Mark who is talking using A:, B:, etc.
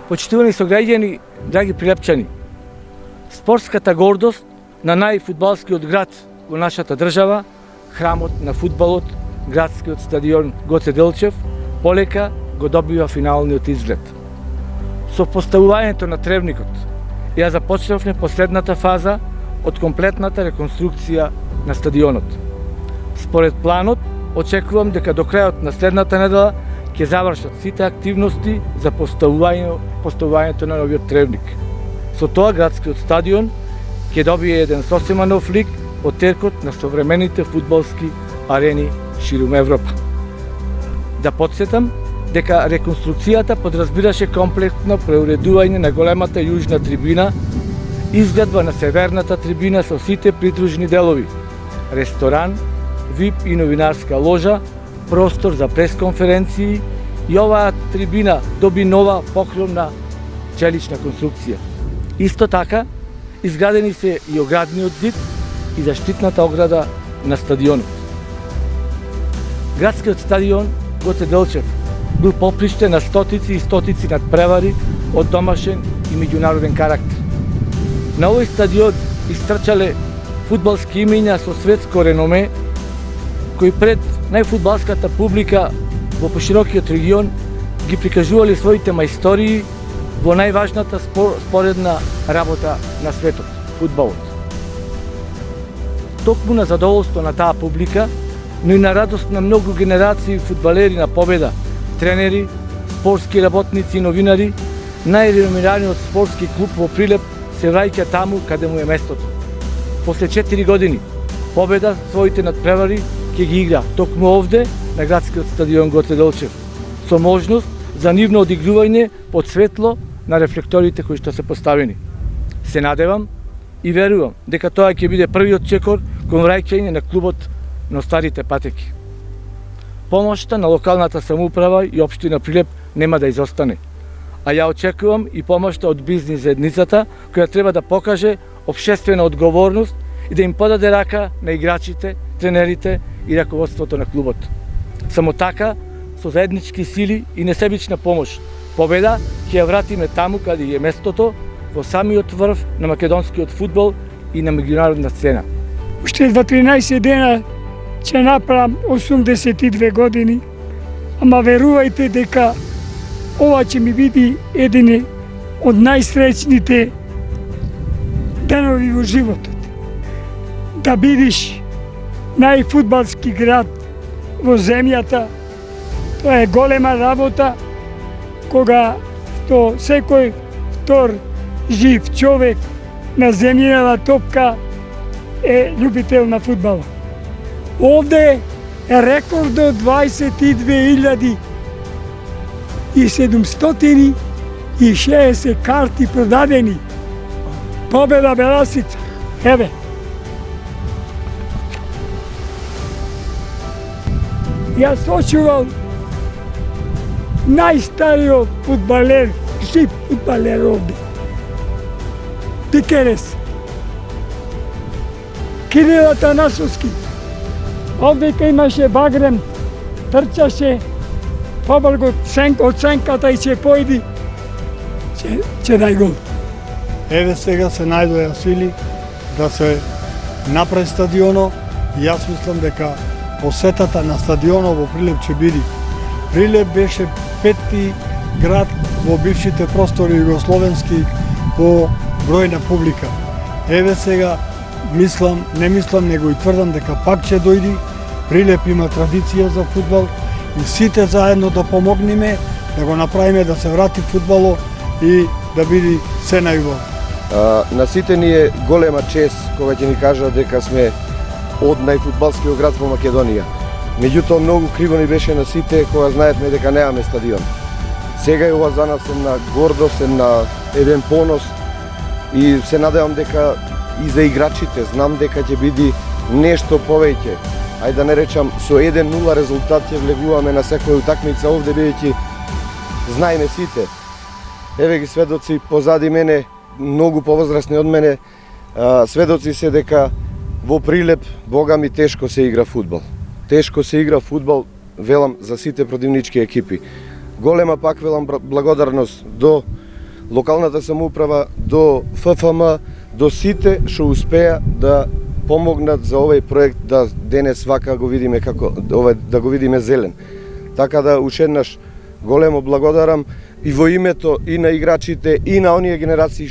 A: Почитувани сограѓани, драги прилепчани, спортската гордост на најфудбалскиот град во нашата држава, храмот на фудбалот, градскиот стадион Гоце Делчев, полека го добива финалниот изглед. Со поставувањето на тревникот, ја започнавме последната фаза од комплетната реконструкција на стадионот. Според планот, очекувам дека до крајот на следната недела ќе завршат сите активности за поставувањето на новиот тревник. Со тоа градскиот стадион ќе добие еден сосема нов лик од теркот на современите фудбалски арени ширум Европа. Да подсетам дека реконструкцијата подразбираше комплектно преуредување на големата јужна трибина, изградба на северната трибина со сите придружни делови, ресторан, VIP и новинарска ложа, простор за пресконференции и оваа трибина доби нова покровна челична конструкција. Исто така, изградени се и оградниот зид и заштитната ограда на стадионот. Градскиот стадион Гоце Делчев бил поприште на стотици и стотици надпревари од домашен и меѓународен карактер. На овој стадион истрчале фудбалски имења со светско реноме, кои пред најфудбалската публика во поширокиот регион ги прикажували своите мајстории во најважната споредна работа на светот, фудбалот. Токму на задоволство на таа публика, но и на радост на многу генерации фудбалери на Победа, тренери, спортски работници и новинари, најреномираниот спортски клуб во Прилеп се враќа таму каде му е местото. После 4 години, Победа своите надпревари ќе ги игра токму овде на градскиот стадион Гоце Делчев, со можност за нивно одигрување под светло на рефлекторите кои што се поставени. Се надевам и верувам дека тоа ќе биде првиот чекор кон враќање на клубот на старите патеки. Помошта на локалната самоуправа и општина Прилеп нема да изостане, а ја очекувам и помошта од бизнис заедницата, која треба да покаже општествена одговорност и да им подаде рака на играчите, тренерите и раководството на клубот. Само така, со заеднички сили и несебична помош, Победа ќе ја вратиме таму каде е местото, во самиот врв на македонскиот фудбал и на меѓународна сцена.
B: Уште 13 дена ќе направам 82 години, ама верувајте дека ова ќе ми биде еден од најсреќните денови во животот. Да бидеш најфудбалски град во земјата, тоа е голема работа, кога што секој втор жив човек на земјината топка е љубител на фудбала. Овде е рекордот 22.760 карти продадени. Победа Беласица. Еве. Јас сочувал најстариот фудбалер, жив фудбалер овде. Пикерес. Кирил Атанасовски. Овде кај имаше багрем, трчаше, побал го од сенката и ќе појди, ќе дај гол.
C: Еве сега се најдоја сили да се направи стадионо и јас мислам дека посетата на стадионот во Прилеп ќе биде. Прилеп беше 5-ти град во бившите простори југословенски по број на публика. Еве сега мислам, не мислам, него и тврдам дека пак ќе дојди. Прилеп има традиција за фудбал и сите заедно да помогнеме да го направиме да се врати фудбало и да биде се најубаво.
D: На сите ни е голема чест кога ќе ни кажат дека сме од најфудбалскиот град во Македонија. Меѓутоа многу криво ни беше на сите кога знаевме дека немаме стадион. Сега е ова за нас една гордост, еден понос и се надевам дека и за играчите знам дека ќе биде нешто повеќе. Ајде да не речам со 1-0 резултат ќе влегуваме на секоја утакмица овде бидејќи знаеме сите. Еве ги сведоци позади мене, многу повозрасни од мене, сведоци се дека во Прилеп, бога ми, тешко се игра фудбал. Тешко се игра фудбал, велам, за сите противнички екипи. Голема пак велам благодарност до локалната самоуправа, до ФФМ, до сите што успеа да помогнат за овој проект да денес вака го видиме како да го видиме зелен. Така да уште еднаш големо благодарам и во името и на играчите и на оние генерации